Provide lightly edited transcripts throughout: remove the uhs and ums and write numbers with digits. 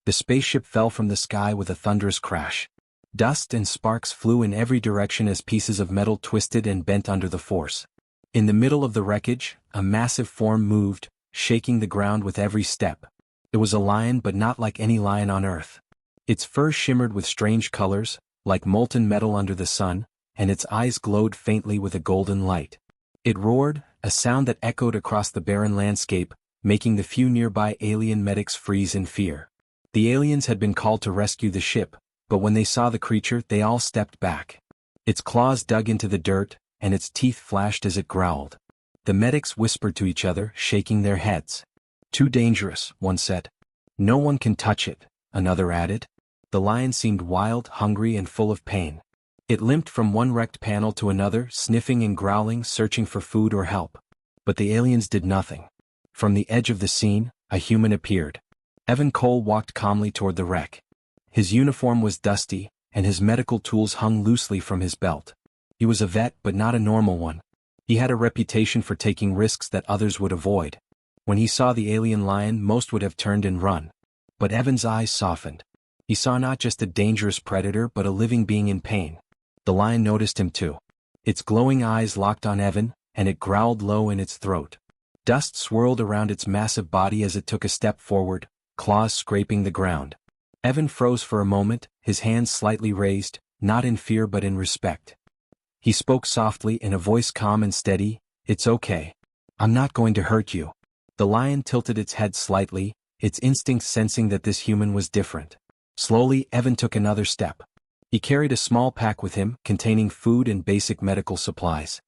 The spaceship fell from the sky with a thunderous crash. Dust and sparks flew in every direction as pieces of metal twisted and bent under the force. In the middle of the wreckage, a massive form moved, shaking the ground with every step. It was a lion, but not like any lion on Earth. Its fur shimmered with strange colors, like molten metal under the sun, and its eyes glowed faintly with a golden light. It roared, a sound that echoed across the barren landscape, making the few nearby alien medics freeze in fear. The aliens had been called to rescue the ship, but when they saw the creature they all stepped back. Its claws dug into the dirt, and its teeth flashed as it growled. The medics whispered to each other, shaking their heads. "Too dangerous," one said. "No one can touch it," another added. The lion seemed wild, hungry, and full of pain. It limped from one wrecked panel to another, sniffing and growling, searching for food or help. But the aliens did nothing. From the edge of the scene, a human appeared. Evan Cole walked calmly toward the wreck. His uniform was dusty, and his medical tools hung loosely from his belt. He was a vet, but not a normal one. He had a reputation for taking risks that others would avoid. When he saw the alien lion, most would have turned and run. But Evan's eyes softened. He saw not just a dangerous predator but a living being in pain. The lion noticed him too. Its glowing eyes locked on Evan, and it growled low in its throat. Dust swirled around its massive body as it took a step forward, claws scraping the ground. Evan froze for a moment, his hands slightly raised, not in fear but in respect. He spoke softly in a voice calm and steady, "It's okay. I'm not going to hurt you." The lion tilted its head slightly, its instincts sensing that this human was different. Slowly, Evan took another step. He carried a small pack with him, containing food and basic medical supplies.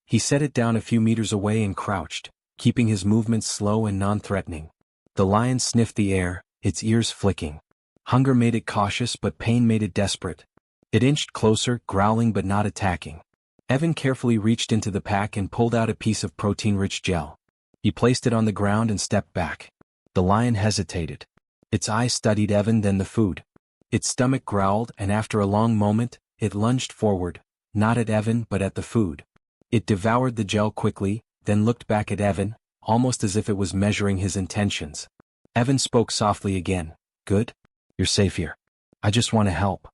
He set it down a few meters away and crouched, keeping his movements slow and non-threatening. The lion sniffed the air, its ears flicking. Hunger made it cautious, but pain made it desperate. It inched closer, growling but not attacking. Evan carefully reached into the pack and pulled out a piece of protein-rich gel. He placed it on the ground and stepped back. The lion hesitated. Its eyes studied Evan, then the food. Its stomach growled, and after a long moment, it lunged forward, not at Evan but at the food. It devoured the gel quickly, then looked back at Evan, almost as if it was measuring his intentions. Evan spoke softly again. "Good? You're safe here. I just want to help."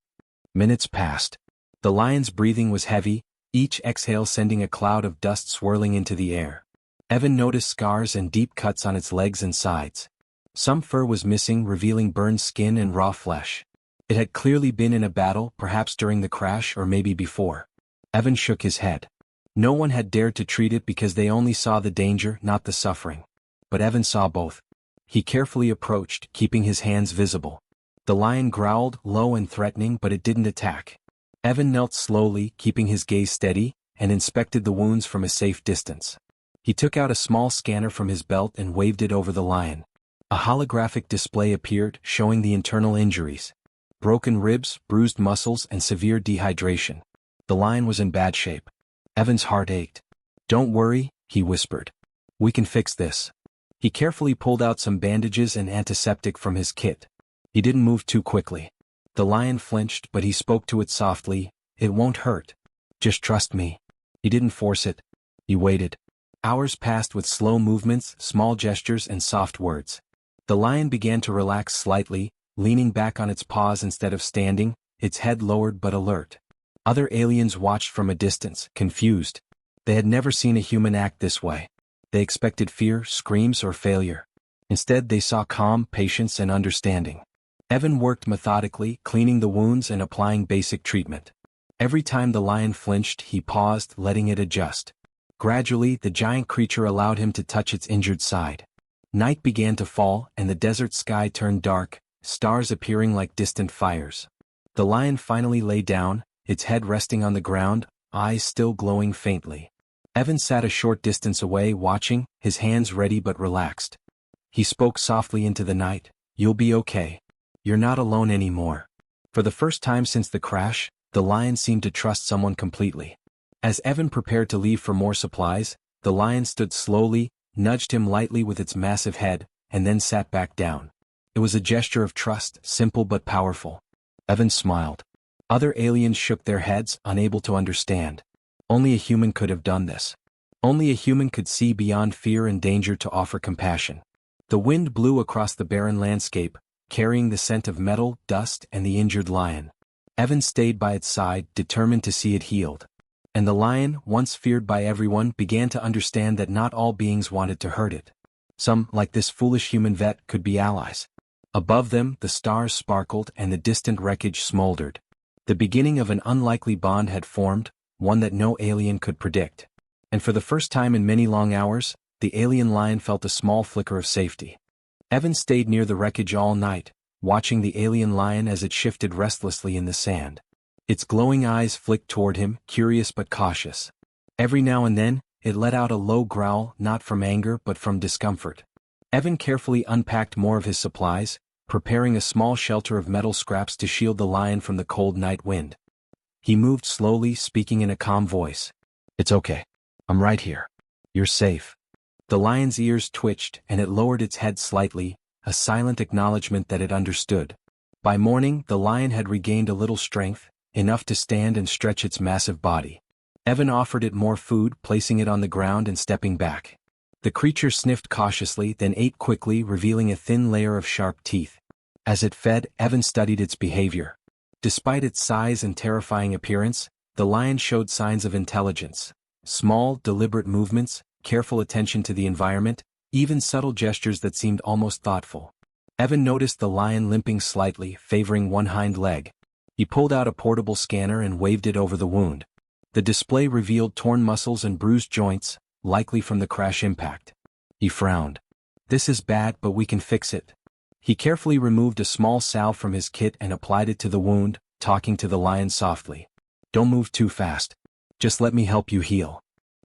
Minutes passed. The lion's breathing was heavy, each exhale sending a cloud of dust swirling into the air. Evan noticed scars and deep cuts on its legs and sides. Some fur was missing, revealing burned skin and raw flesh. It had clearly been in a battle, perhaps during the crash or maybe before. Evan shook his head. No one had dared to treat it because they only saw the danger, not the suffering. But Evan saw both. He carefully approached, keeping his hands visible. The lion growled, low and threatening, but it didn't attack. Evan knelt slowly, keeping his gaze steady, and inspected the wounds from a safe distance. He took out a small scanner from his belt and waved it over the lion. A holographic display appeared, showing the internal injuries. Broken ribs, bruised muscles, and severe dehydration. The lion was in bad shape. Evan's heart ached. "Don't worry," he whispered. "We can fix this." He carefully pulled out some bandages and antiseptic from his kit. He didn't move too quickly. The lion flinched, but he spoke to it softly. "It won't hurt. Just trust me." He didn't force it. He waited. Hours passed with slow movements, small gestures, and soft words. The lion began to relax slightly, leaning back on its paws instead of standing, its head lowered but alert. Other aliens watched from a distance, confused. They had never seen a human act this way. They expected fear, screams, or failure. Instead, they saw calm, patience, and understanding. Evan worked methodically, cleaning the wounds and applying basic treatment. Every time the lion flinched, he paused, letting it adjust. Gradually, the giant creature allowed him to touch its injured side. Night began to fall, and the desert sky turned dark, stars appearing like distant fires. The lion finally lay down, its head resting on the ground, eyes still glowing faintly. Evan sat a short distance away watching, his hands ready but relaxed. He spoke softly into the night. "You'll be okay. You're not alone anymore." For the first time since the crash, the lion seemed to trust someone completely. As Evan prepared to leave for more supplies, the lion stood slowly, nudged him lightly with its massive head, and then sat back down. It was a gesture of trust, simple but powerful. Evan smiled. Other aliens shook their heads, unable to understand. Only a human could have done this. Only a human could see beyond fear and danger to offer compassion. The wind blew across the barren landscape, carrying the scent of metal, dust, and the injured lion. Evan stayed by its side, determined to see it healed. And the lion, once feared by everyone, began to understand that not all beings wanted to hurt it. Some, like this foolish human vet, could be allies. Above them, the stars sparkled and the distant wreckage smoldered. The beginning of an unlikely bond had formed, one that no alien could predict. And for the first time in many long hours, the alien lion felt a small flicker of safety. Evan stayed near the wreckage all night, watching the alien lion as it shifted restlessly in the sand. Its glowing eyes flicked toward him, curious but cautious. Every now and then, it let out a low growl, not from anger but from discomfort. Evan carefully unpacked more of his supplies, preparing a small shelter of metal scraps to shield the lion from the cold night wind. He moved slowly, speaking in a calm voice. "It's okay. I'm right here. You're safe." The lion's ears twitched and it lowered its head slightly, a silent acknowledgement that it understood. By morning, the lion had regained a little strength, enough to stand and stretch its massive body. Evan offered it more food, placing it on the ground and stepping back. The creature sniffed cautiously, then ate quickly, revealing a thin layer of sharp teeth. As it fed, Evan studied its behavior. Despite its size and terrifying appearance, the lion showed signs of intelligence. Small, deliberate movements, careful attention to the environment, even subtle gestures that seemed almost thoughtful. Evan noticed the lion limping slightly, favoring one hind leg. He pulled out a portable scanner and waved it over the wound. The display revealed torn muscles and bruised joints, likely from the crash impact. He frowned. "This is bad, but we can fix it." He carefully removed a small salve from his kit and applied it to the wound, talking to the lion softly. "Don't move too fast. Just let me help you heal."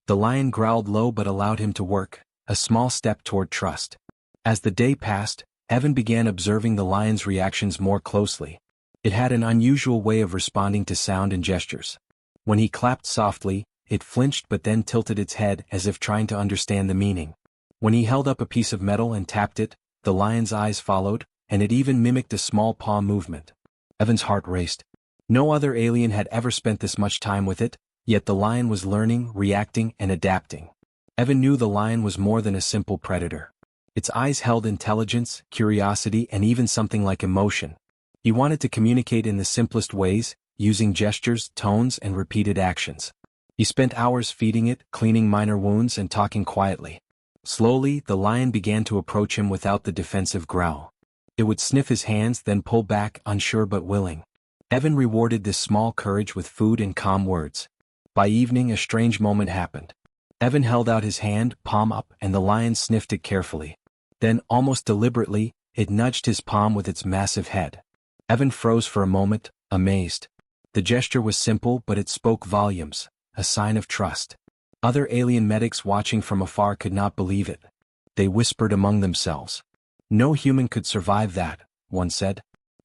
The lion growled low but allowed him to work, a small step toward trust. As the day passed, Evan began observing the lion's reactions more closely. It had an unusual way of responding to sound and gestures. When he clapped softly, it flinched but then tilted its head as if trying to understand the meaning. When he held up a piece of metal and tapped it, the lion's eyes followed, and it even mimicked a small paw movement. Evan's heart raced. No other alien had ever spent this much time with it, yet the lion was learning, reacting, and adapting. Evan knew the lion was more than a simple predator. Its eyes held intelligence, curiosity, and even something like emotion. He wanted to communicate in the simplest ways, using gestures, tones, and repeated actions. He spent hours feeding it, cleaning minor wounds, and talking quietly. Slowly, the lion began to approach him without the defensive growl. It would sniff his hands, then pull back, unsure but willing. Evan rewarded this small courage with food and calm words. By evening, a strange moment happened. Evan held out his hand, palm up, and the lion sniffed it carefully. Then, almost deliberately, it nudged his palm with its massive head. Evan froze for a moment, amazed. The gesture was simple, but it spoke volumes, a sign of trust. Other alien medics watching from afar could not believe it. They whispered among themselves. "No human could survive that," one said.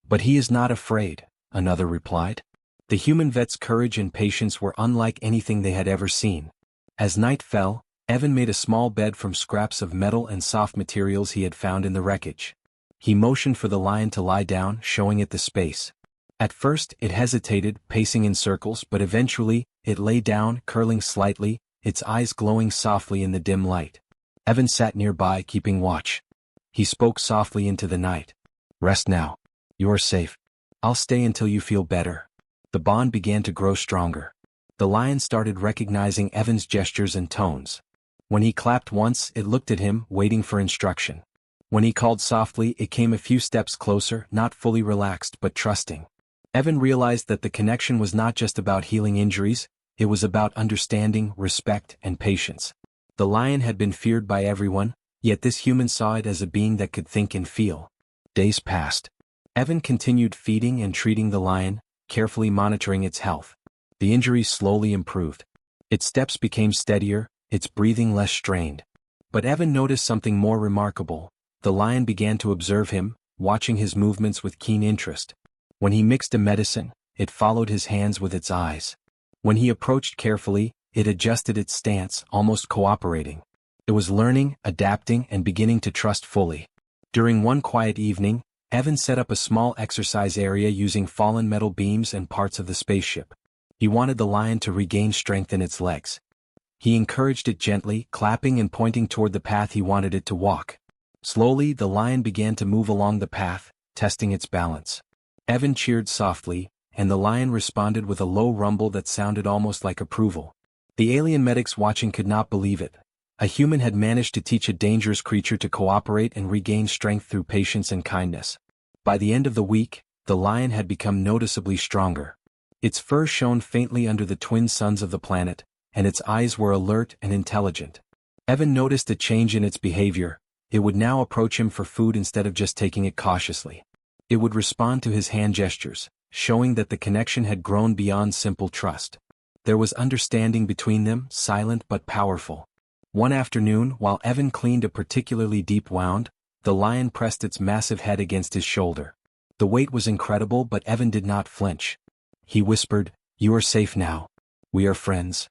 "But he is not afraid," another replied. The human vet's courage and patience were unlike anything they had ever seen. As night fell, Evan made a small bed from scraps of metal and soft materials he had found in the wreckage. He motioned for the lion to lie down, showing it the space. At first, it hesitated, pacing in circles, but eventually, it lay down, curling slightly, its eyes glowing softly in the dim light. Evan sat nearby, keeping watch. He spoke softly into the night. "Rest now. You are safe. I'll stay until you feel better." The bond began to grow stronger. The lion started recognizing Evan's gestures and tones. When he clapped once, it looked at him, waiting for instruction. When he called softly, it came a few steps closer, not fully relaxed but trusting. Evan realized that the connection was not just about healing injuries, it was about understanding, respect, and patience. The lion had been feared by everyone, yet this human saw it as a being that could think and feel. Days passed. Evan continued feeding and treating the lion, carefully monitoring its health. The injuries slowly improved. Its steps became steadier, its breathing less strained. But Evan noticed something more remarkable. The lion began to observe him, watching his movements with keen interest. When he mixed a medicine, it followed his hands with its eyes. When he approached carefully, it adjusted its stance, almost cooperating. It was learning, adapting, and beginning to trust fully. During one quiet evening, Evan set up a small exercise area using fallen metal beams and parts of the spaceship. He wanted the lion to regain strength in its legs. He encouraged it gently, clapping and pointing toward the path he wanted it to walk. Slowly, the lion began to move along the path, testing its balance. Evan cheered softly, and the lion responded with a low rumble that sounded almost like approval. The alien medics watching could not believe it. A human had managed to teach a dangerous creature to cooperate and regain strength through patience and kindness. By the end of the week, the lion had become noticeably stronger. Its fur shone faintly under the twin suns of the planet, and its eyes were alert and intelligent. Evan noticed a change in its behavior. It would now approach him for food instead of just taking it cautiously. It would respond to his hand gestures, showing that the connection had grown beyond simple trust. There was understanding between them, silent but powerful. One afternoon, while Evan cleaned a particularly deep wound, the lion pressed its massive head against his shoulder. The weight was incredible, but Evan did not flinch. He whispered, "You are safe now. We are friends."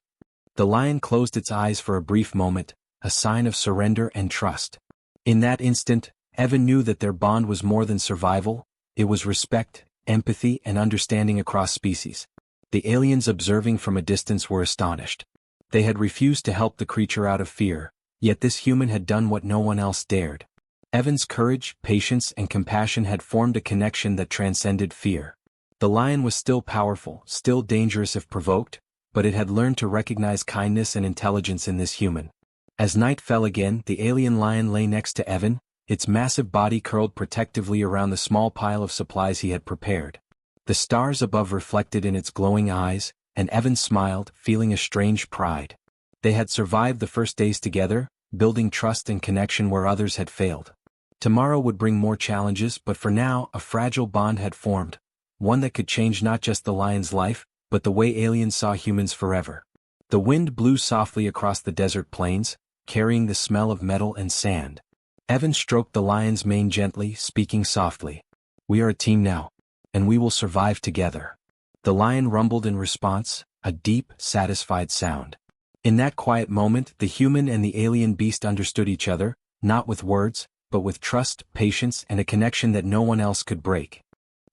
The lion closed its eyes for a brief moment, a sign of surrender and trust. In that instant, Evan knew that their bond was more than survival. It was respect, empathy, and understanding across species. The aliens observing from a distance were astonished. They had refused to help the creature out of fear, yet this human had done what no one else dared. Evan's courage, patience, and compassion had formed a connection that transcended fear. The lion was still powerful, still dangerous if provoked, but it had learned to recognize kindness and intelligence in this human. As night fell again, the alien lion lay next to Evan, its massive body curled protectively around the small pile of supplies he had prepared. The stars above reflected in its glowing eyes, and Evan smiled, feeling a strange pride. They had survived the first days together, building trust and connection where others had failed. Tomorrow would bring more challenges, but for now, a fragile bond had formed, one that could change not just the lion's life, but the way aliens saw humans forever. The wind blew softly across the desert plains, carrying the smell of metal and sand. Evan stroked the lion's mane gently, speaking softly. "We are a team now, and we will survive together." The lion rumbled in response, a deep, satisfied sound. In that quiet moment, the human and the alien beast understood each other, not with words, but with trust, patience, and a connection that no one else could break.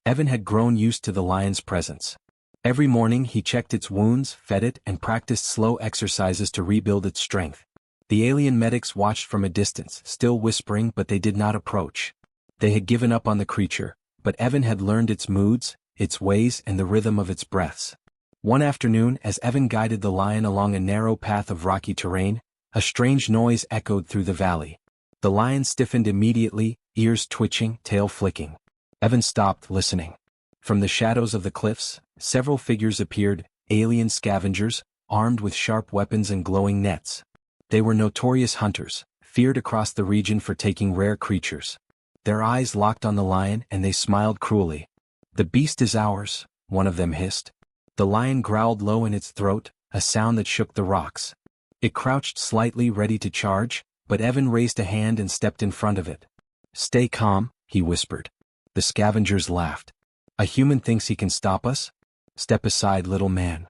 Evan had grown used to the lion's presence. Every morning he checked its wounds, fed it, and practiced slow exercises to rebuild its strength. The alien medics watched from a distance, still whispering, but they did not approach. They had given up on the creature, but Evan had learned its moods, its ways, and the rhythm of its breaths. One afternoon, as Evan guided the lion along a narrow path of rocky terrain, a strange noise echoed through the valley. The lion stiffened immediately, ears twitching, tail flicking. Evan stopped, listening. From the shadows of the cliffs, several figures appeared, alien scavengers, armed with sharp weapons and glowing nets. They were notorious hunters, feared across the region for taking rare creatures. Their eyes locked on the lion and they smiled cruelly. "The beast is ours," one of them hissed. The lion growled low in its throat, a sound that shook the rocks. It crouched slightly, ready to charge, but Evan raised a hand and stepped in front of it. "Stay calm," he whispered. The scavengers laughed. "A human thinks he can stop us? Step aside, little man."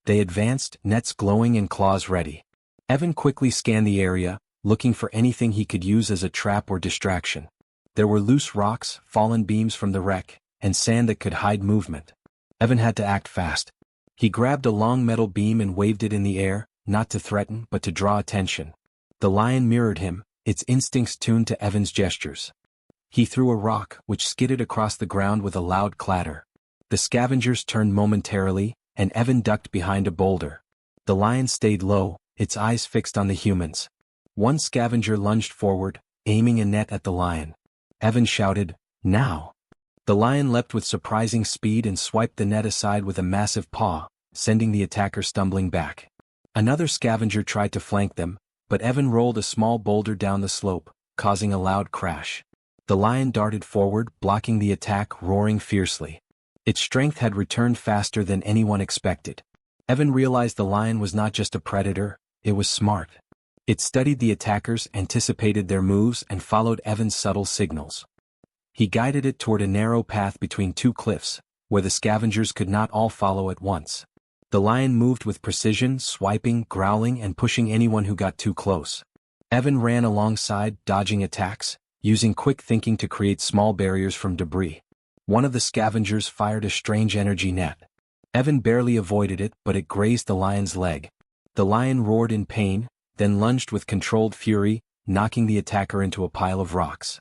They advanced, nets glowing and claws ready. Evan quickly scanned the area, looking for anything he could use as a trap or distraction. There were loose rocks, fallen beams from the wreck, and sand that could hide movement. Evan had to act fast. He grabbed a long metal beam and waved it in the air, not to threaten but to draw attention. The lion mirrored him, its instincts tuned to Evan's gestures. He threw a rock, which skidded across the ground with a loud clatter. The scavengers turned momentarily, and Evan ducked behind a boulder. The lion stayed low, its eyes fixed on the humans. One scavenger lunged forward, aiming a net at the lion. Evan shouted, "Now!" The lion leapt with surprising speed and swiped the net aside with a massive paw, sending the attacker stumbling back. Another scavenger tried to flank them, but Evan rolled a small boulder down the slope, causing a loud crash. The lion darted forward, blocking the attack, roaring fiercely. Its strength had returned faster than anyone expected. Evan realized the lion was not just a predator, it was smart. It studied the attackers, anticipated their moves, and followed Evan's subtle signals. He guided it toward a narrow path between two cliffs, where the scavengers could not all follow at once. The lion moved with precision, swiping, growling, and pushing anyone who got too close. Evan ran alongside, dodging attacks, using quick thinking to create small barriers from debris. One of the scavengers fired a strange energy net. Evan barely avoided it, but it grazed the lion's leg. The lion roared in pain, then lunged with controlled fury, knocking the attacker into a pile of rocks.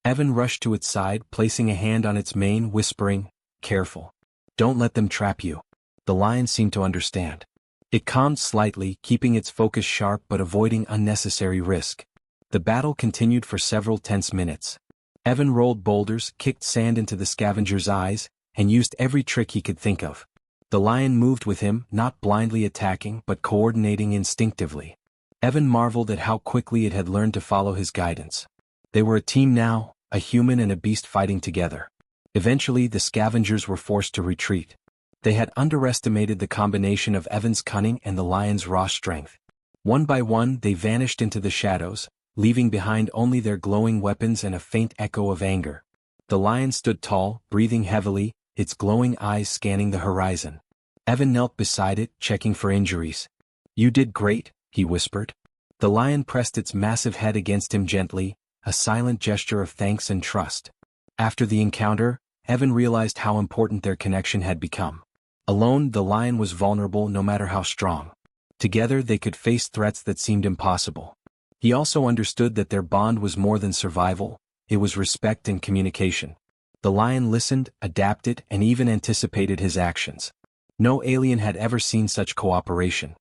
Evan rushed to its side, placing a hand on its mane, whispering, "Careful. Don't let them trap you." The lion seemed to understand. It calmed slightly, keeping its focus sharp but avoiding unnecessary risk. The battle continued for several tense minutes. Evan rolled boulders, kicked sand into the scavenger's eyes, and used every trick he could think of. The lion moved with him, not blindly attacking but coordinating instinctively. Evan marveled at how quickly it had learned to follow his guidance. They were a team now, a human and a beast fighting together. Eventually the scavengers were forced to retreat. They had underestimated the combination of Evan's cunning and the lion's raw strength. One by one they vanished into the shadows, leaving behind only their glowing weapons and a faint echo of anger. The lion stood tall, breathing heavily, its glowing eyes scanning the horizon. Evan knelt beside it, checking for injuries. "You did great," he whispered. The lion pressed its massive head against him gently, a silent gesture of thanks and trust. After the encounter, Evan realized how important their connection had become. Alone, the lion was vulnerable no matter how strong. Together they could face threats that seemed impossible. He also understood that their bond was more than survival, it was respect and communication. The lion listened, adapted, and even anticipated his actions. No alien had ever seen such cooperation.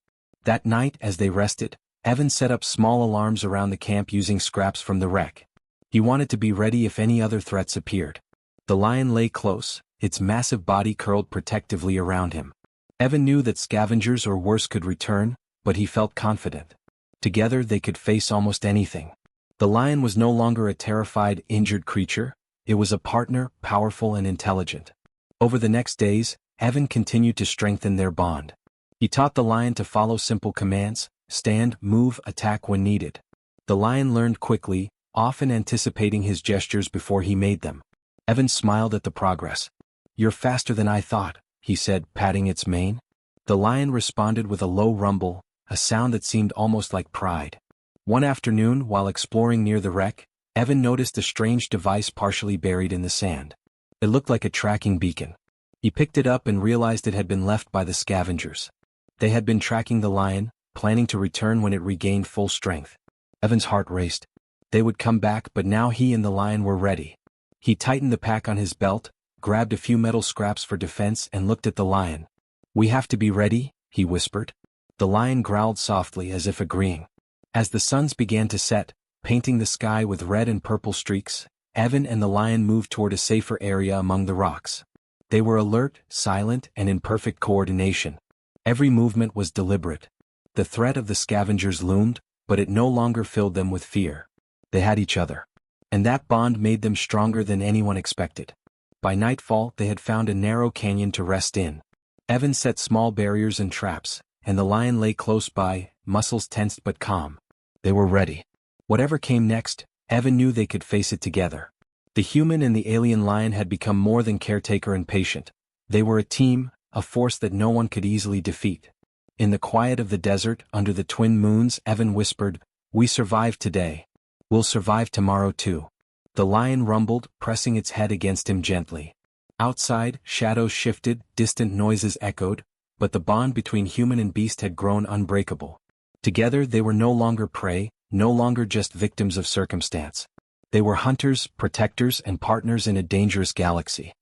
That night, as they rested, Evan set up small alarms around the camp using scraps from the wreck. He wanted to be ready if any other threats appeared. The lion lay close, its massive body curled protectively around him. Evan knew that scavengers or worse could return, but he felt confident. Together they could face almost anything. The lion was no longer a terrified, injured creature, it was a partner, powerful and intelligent. Over the next days, Evan continued to strengthen their bond. He taught the lion to follow simple commands, stand, move, attack when needed. The lion learned quickly, often anticipating his gestures before he made them. Evan smiled at the progress. "You're faster than I thought," he said, patting its mane. The lion responded with a low rumble, a sound that seemed almost like pride. One afternoon, while exploring near the wreck, Evan noticed a strange device partially buried in the sand. It looked like a tracking beacon. He picked it up and realized it had been left by the scavengers. They had been tracking the lion, planning to return when it regained full strength. Evan's heart raced. They would come back, but now he and the lion were ready. He tightened the pack on his belt, grabbed a few metal scraps for defense and looked at the lion. "We have to be ready," he whispered. The lion growled softly as if agreeing. As the suns began to set, painting the sky with red and purple streaks, Evan and the lion moved toward a safer area among the rocks. They were alert, silent, and in perfect coordination. Every movement was deliberate. The threat of the scavengers loomed, but it no longer filled them with fear. They had each other. And that bond made them stronger than anyone expected. By nightfall, they had found a narrow canyon to rest in. Evan set small barriers and traps, and the lion lay close by, muscles tensed but calm. They were ready. Whatever came next, Evan knew they could face it together. The human and the alien lion had become more than caretaker and patient. They were a team, a force that no one could easily defeat. In the quiet of the desert, under the twin moons, Evan whispered, "We survived today. We'll survive tomorrow too." The lion rumbled, pressing its head against him gently. Outside, shadows shifted, distant noises echoed, but the bond between human and beast had grown unbreakable. Together they were no longer prey, no longer just victims of circumstance. They were hunters, protectors, and partners in a dangerous galaxy.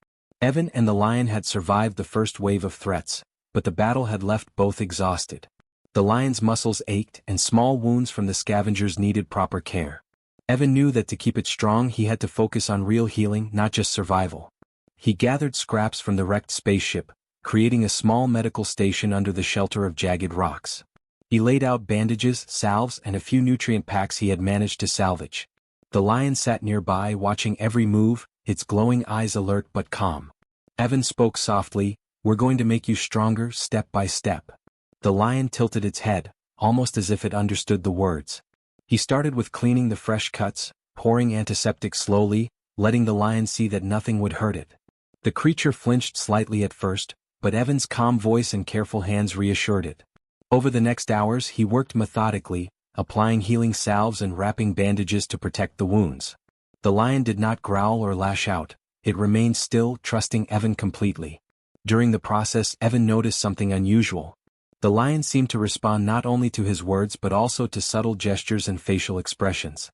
Evan and the lion had survived the first wave of threats, but the battle had left both exhausted. The lion's muscles ached, and small wounds from the scavengers needed proper care. Evan knew that to keep it strong he had to focus on real healing, not just survival. He gathered scraps from the wrecked spaceship, creating a small medical station under the shelter of jagged rocks. He laid out bandages, salves, and a few nutrient packs he had managed to salvage. The lion sat nearby, watching every move, its glowing eyes alert but calm. Evan spoke softly, "We're going to make you stronger, step by step." The lion tilted its head, almost as if it understood the words. He started with cleaning the fresh cuts, pouring antiseptic slowly, letting the lion see that nothing would hurt it. The creature flinched slightly at first, but Evan's calm voice and careful hands reassured it. Over the next hours he worked methodically, applying healing salves and wrapping bandages to protect the wounds. The lion did not growl or lash out, it remained still, trusting Evan completely. During the process, Evan noticed something unusual. The lion seemed to respond not only to his words but also to subtle gestures and facial expressions.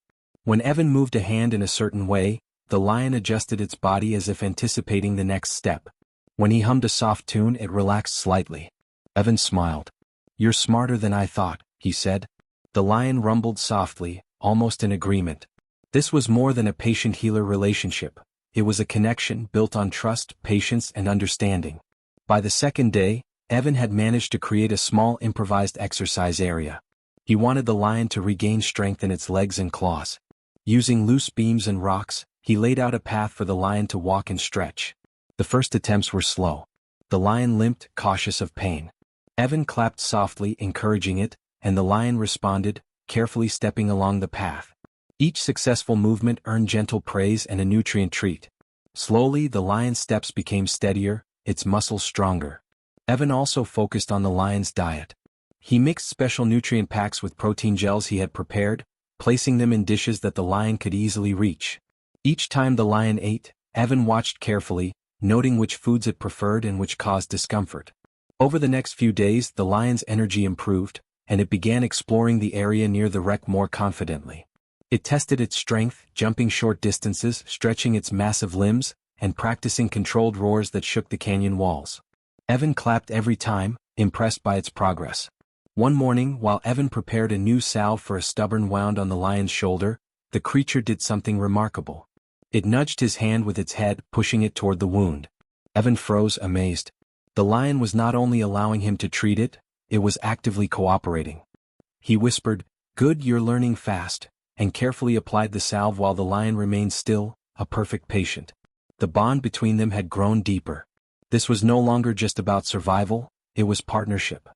When Evan moved a hand in a certain way, the lion adjusted its body as if anticipating the next step. When he hummed a soft tune, it relaxed slightly. Evan smiled. "You're smarter than I thought," he said. The lion rumbled softly, almost in agreement. This was more than a patient-healer relationship. It was a connection built on trust, patience, and understanding. By the second day, Evan had managed to create a small improvised exercise area. He wanted the lion to regain strength in its legs and claws. Using loose beams and rocks, he laid out a path for the lion to walk and stretch. The first attempts were slow. The lion limped, cautious of pain. Evan clapped softly, encouraging it, and the lion responded, carefully stepping along the path. Each successful movement earned gentle praise and a nutrient treat. Slowly, the lion's steps became steadier, its muscles stronger. Evan also focused on the lion's diet. He mixed special nutrient packs with protein gels he had prepared, placing them in dishes that the lion could easily reach. Each time the lion ate, Evan watched carefully, noting which foods it preferred and which caused discomfort. Over the next few days, the lion's energy improved, and it began exploring the area near the wreck more confidently. It tested its strength, jumping short distances, stretching its massive limbs, and practicing controlled roars that shook the canyon walls. Evan clapped every time, impressed by its progress. One morning, while Evan prepared a new salve for a stubborn wound on the lion's shoulder, the creature did something remarkable. It nudged his hand with its head, pushing it toward the wound. Evan froze, amazed. The lion was not only allowing him to treat it, it was actively cooperating. He whispered, "Good, you're learning fast," and carefully applied the salve while the lion remained still, a perfect patient. The bond between them had grown deeper. This was no longer just about survival, it was partnership.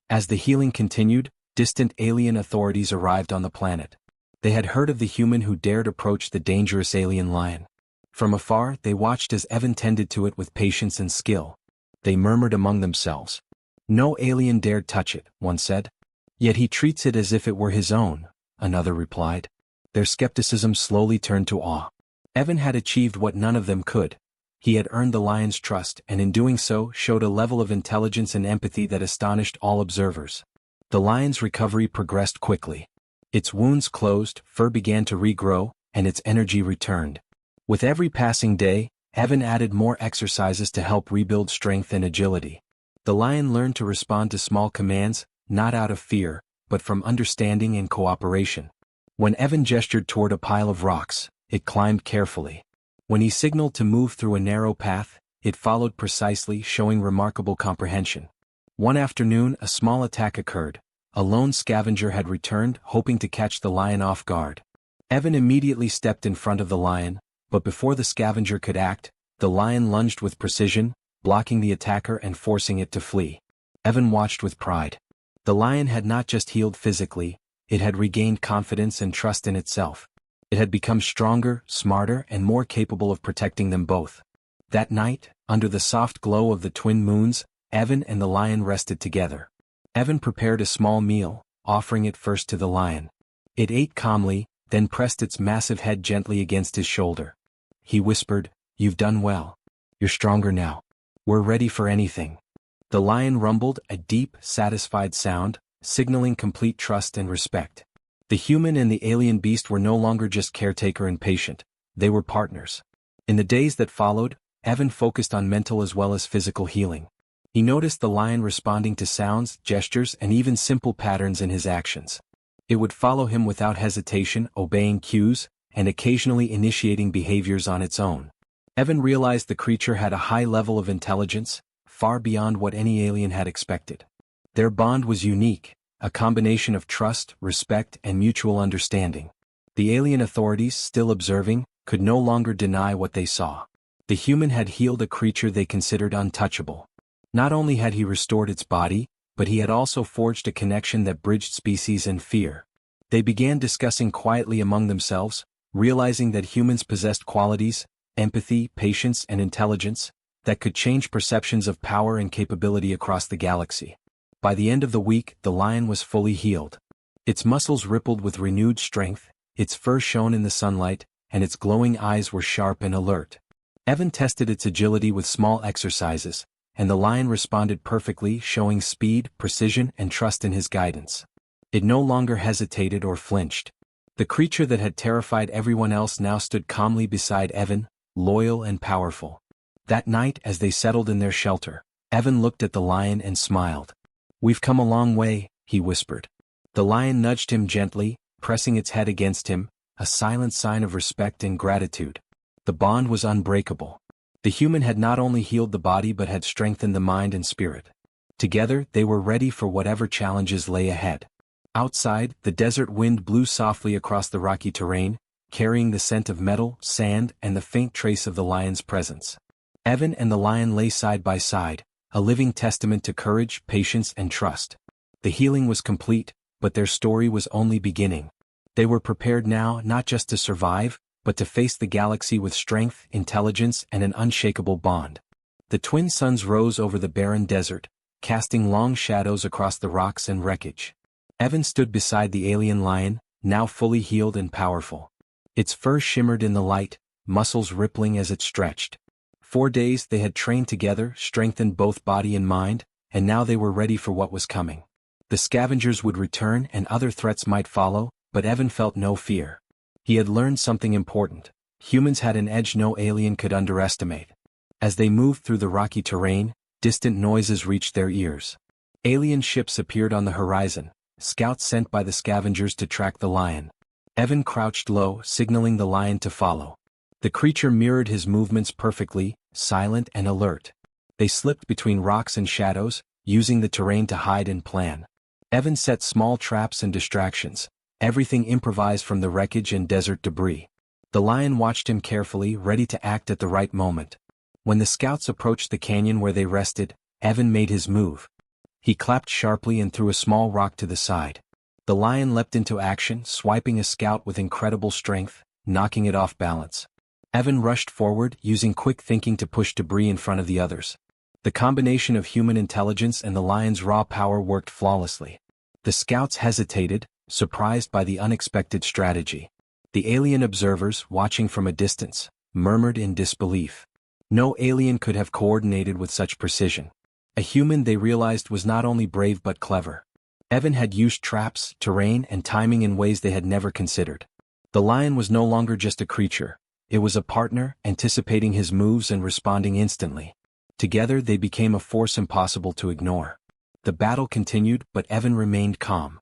As the healing continued, distant alien authorities arrived on the planet. They had heard of the human who dared approach the dangerous alien lion. From afar, they watched as Evan tended to it with patience and skill. They murmured among themselves. "No alien dared touch it," one said. "Yet he treats it as if it were his own," another replied. Their skepticism slowly turned to awe. Evan had achieved what none of them could. He had earned the lion's trust and in doing so showed a level of intelligence and empathy that astonished all observers. The lion's recovery progressed quickly. Its wounds closed, fur began to regrow, and its energy returned. With every passing day, Evan added more exercises to help rebuild strength and agility. The lion learned to respond to small commands, not out of fear, but from understanding and cooperation. When Evan gestured toward a pile of rocks, it climbed carefully. When he signaled to move through a narrow path, it followed precisely, showing remarkable comprehension. One afternoon, a small attack occurred. A lone scavenger had returned, hoping to catch the lion off guard. Evan immediately stepped in front of the lion, but before the scavenger could act, the lion lunged with precision, blocking the attacker and forcing it to flee. Evan watched with pride. The lion had not just healed physically, it had regained confidence and trust in itself. It had become stronger, smarter, and more capable of protecting them both. That night, under the soft glow of the twin moons, Evan and the lion rested together. Evan prepared a small meal, offering it first to the lion. It ate calmly, then pressed its massive head gently against his shoulder. He whispered, "You've done well. You're stronger now. We're ready for anything." The lion rumbled, a deep, satisfied sound, signaling complete trust and respect. The human and the alien beast were no longer just caretaker and patient, they were partners. In the days that followed, Evan focused on mental as well as physical healing. He noticed the lion responding to sounds, gestures, and even simple patterns in his actions. It would follow him without hesitation, obeying cues, and occasionally initiating behaviors on its own. Evan realized the creature had a high level of intelligence, far beyond what any alien had expected. Their bond was unique, a combination of trust, respect, and mutual understanding. The alien authorities, still observing, could no longer deny what they saw. The human had healed a creature they considered untouchable. Not only had he restored its body, but he had also forged a connection that bridged species and fear. They began discussing quietly among themselves, realizing that humans possessed qualities, empathy, patience, and intelligence, that could change perceptions of power and capability across the galaxy. By the end of the week, the lion was fully healed. Its muscles rippled with renewed strength, its fur shone in the sunlight, and its glowing eyes were sharp and alert. Evan tested its agility with small exercises, and the lion responded perfectly, showing speed, precision, and trust in his guidance. It no longer hesitated or flinched. The creature that had terrified everyone else now stood calmly beside Evan, loyal and powerful. That night, as they settled in their shelter, Evan looked at the lion and smiled. "We've come a long way," he whispered. The lion nudged him gently, pressing its head against him, a silent sign of respect and gratitude. The bond was unbreakable. The human had not only healed the body but had strengthened the mind and spirit. Together, they were ready for whatever challenges lay ahead. Outside, the desert wind blew softly across the rocky terrain, carrying the scent of metal, sand, and the faint trace of the lion's presence. Evan and the lion lay side by side, a living testament to courage, patience, and trust. The healing was complete, but their story was only beginning. They were prepared now not just to survive, but to face the galaxy with strength, intelligence, and an unshakable bond. The twin suns rose over the barren desert, casting long shadows across the rocks and wreckage. Evan stood beside the alien lion, now fully healed and powerful. Its fur shimmered in the light, muscles rippling as it stretched. 4 days they had trained together, strengthened both body and mind, and now they were ready for what was coming. The scavengers would return and other threats might follow, but Evan felt no fear. He had learned something important. Humans had an edge no alien could underestimate. As they moved through the rocky terrain, distant noises reached their ears. Alien ships appeared on the horizon, scouts sent by the scavengers to track the lion. Evan crouched low, signaling the lion to follow. The creature mirrored his movements perfectly, silent and alert. They slipped between rocks and shadows, using the terrain to hide and plan. Evan set small traps and distractions, everything improvised from the wreckage and desert debris. The lion watched him carefully, ready to act at the right moment. When the scouts approached the canyon where they rested, Evan made his move. He clapped sharply and threw a small rock to the side. The lion leapt into action, swiping a scout with incredible strength, knocking it off balance. Evan rushed forward, using quick thinking to push debris in front of the others. The combination of human intelligence and the lion's raw power worked flawlessly. The scouts hesitated, surprised by the unexpected strategy. The alien observers, watching from a distance, murmured in disbelief. No alien could have coordinated with such precision. A human, they realized, was not only brave but clever. Evan had used traps, terrain, and timing in ways they had never considered. The lion was no longer just a creature. It was a partner, anticipating his moves and responding instantly. Together they became a force impossible to ignore. The battle continued, but Evan remained calm.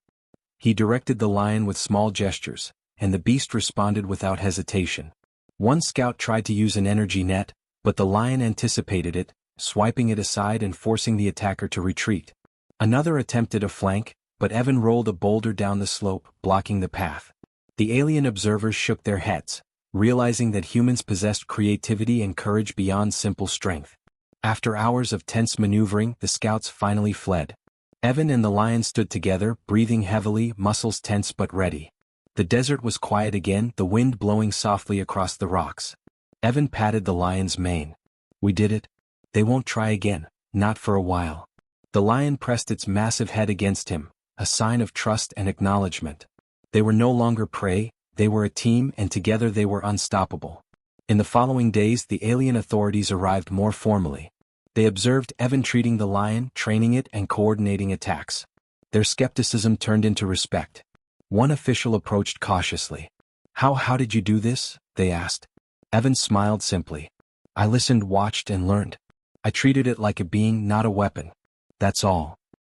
He directed the lion with small gestures, and the beast responded without hesitation. One scout tried to use an energy net, but the lion anticipated it, swiping it aside and forcing the attacker to retreat. Another attempted a flank, but Evan rolled a boulder down the slope, blocking the path. The alien observers shook their heads, realizing that humans possessed creativity and courage beyond simple strength. After hours of tense maneuvering, the scouts finally fled. Evan and the lion stood together, breathing heavily, muscles tense but ready. The desert was quiet again, the wind blowing softly across the rocks. Evan patted the lion's mane. "We did it. They won't try again, not for a while." The lion pressed its massive head against him, a sign of trust and acknowledgement. They were no longer prey, they were a team, and together they were unstoppable. In the following days, the alien authorities arrived more formally. They observed Evan treating the lion, training it, and coordinating attacks. Their skepticism turned into respect. One official approached cautiously. How did you do this?" they asked. Evan smiled simply. "I listened, watched, and learned. I treated it like a being, not a weapon. That's all."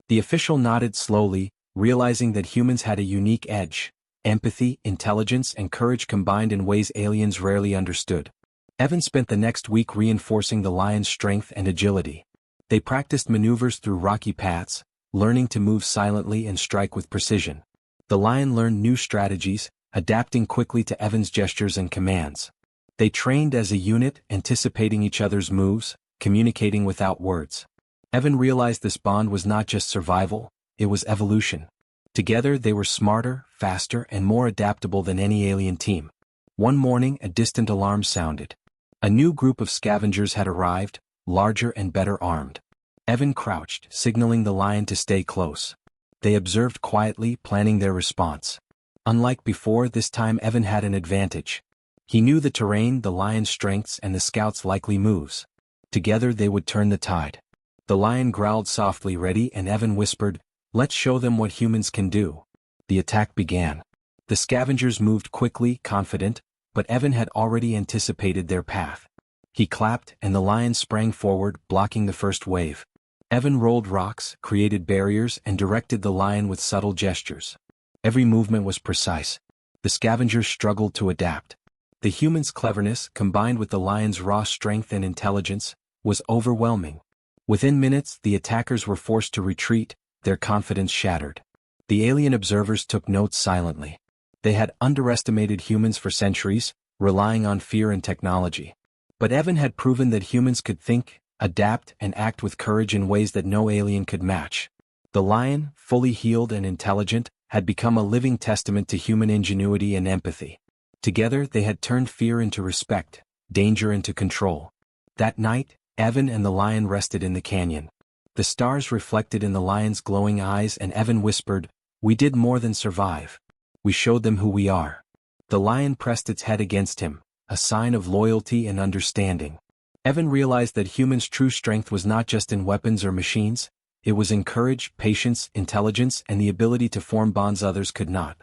The official nodded slowly, realizing that humans had a unique edge: empathy, intelligence, and courage combined in ways aliens rarely understood. Evan spent the next week reinforcing the lion's strength and agility. They practiced maneuvers through rocky paths, learning to move silently and strike with precision. The lion learned new strategies, adapting quickly to Evan's gestures and commands. They trained as a unit, anticipating each other's moves, communicating without words. Evan realized this bond was not just survival, it was evolution. Together they were smarter, faster, and more adaptable than any alien team. One morning, a distant alarm sounded. A new group of scavengers had arrived, larger and better armed. Evan crouched, signaling the lion to stay close. They observed quietly, planning their response. Unlike before, this time Evan had an advantage. He knew the terrain, the lion's strengths, and the scouts' likely moves. Together they would turn the tide. The lion growled softly, ready, and Evan whispered, "Let's show them what humans can do." The attack began. The scavengers moved quickly, confident, but Evan had already anticipated their path. He clapped, and the lion sprang forward, blocking the first wave. Evan rolled rocks, created barriers, and directed the lion with subtle gestures. Every movement was precise. The scavengers struggled to adapt. The human's cleverness, combined with the lion's raw strength and intelligence, was overwhelming. Within minutes, the attackers were forced to retreat, their confidence shattered. The alien observers took notes silently. They had underestimated humans for centuries, relying on fear and technology. But Evan had proven that humans could think, adapt, and act with courage in ways that no alien could match. The lion, fully healed and intelligent, had become a living testament to human ingenuity and empathy. Together they had turned fear into respect, danger into control. That night, Evan and the lion rested in the canyon. The stars reflected in the lion's glowing eyes, and Evan whispered, "We did more than survive. We showed them who we are." The lion pressed its head against him, a sign of loyalty and understanding. Evan realized that humans' true strength was not just in weapons or machines, it was in courage, patience, intelligence, and the ability to form bonds others could not.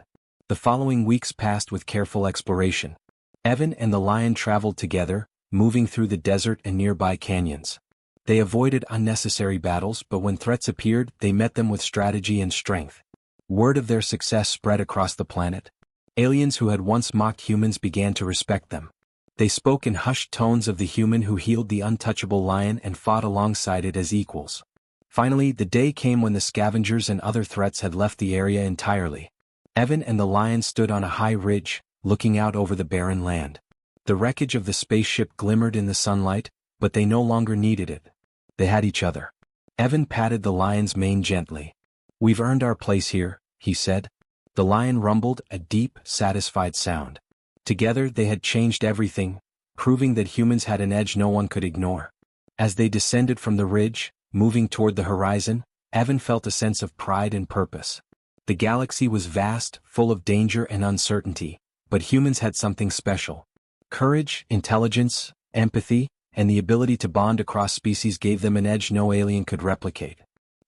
The following weeks passed with careful exploration. Evan and the lion traveled together, moving through the desert and nearby canyons. They avoided unnecessary battles, but when threats appeared, they met them with strategy and strength. Word of their success spread across the planet. Aliens who had once mocked humans began to respect them. They spoke in hushed tones of the human who healed the untouchable lion and fought alongside it as equals. Finally, the day came when the scavengers and other threats had left the area entirely. Evan and the lion stood on a high ridge, looking out over the barren land. The wreckage of the spaceship glimmered in the sunlight, but they no longer needed it. They had each other. Evan patted the lion's mane gently. "We've earned our place here," he said. The lion rumbled, a deep, satisfied sound. Together they had changed everything, proving that humans had an edge no one could ignore. As they descended from the ridge, moving toward the horizon, Evan felt a sense of pride and purpose. The galaxy was vast, full of danger and uncertainty, but humans had something special. Courage, intelligence, empathy, and the ability to bond across species gave them an edge no alien could replicate.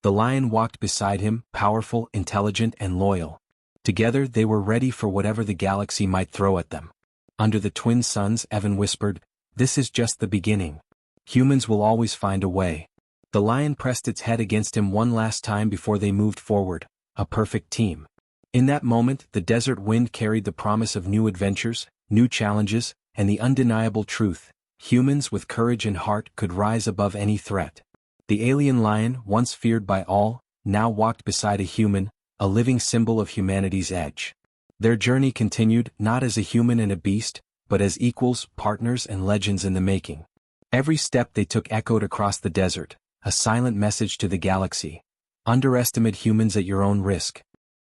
The lion walked beside him, powerful, intelligent, and loyal. Together they were ready for whatever the galaxy might throw at them. Under the twin suns, Evan whispered, "This is just the beginning. Humans will always find a way." The lion pressed its head against him one last time before they moved forward, a perfect team. In that moment, the desert wind carried the promise of new adventures, new challenges, and the undeniable truth: humans with courage and heart could rise above any threat. The alien lion, once feared by all, now walked beside a human, a living symbol of humanity's edge. Their journey continued, not as a human and a beast, but as equals, partners, and legends in the making. Every step they took echoed across the desert, a silent message to the galaxy: underestimate humans at your own risk.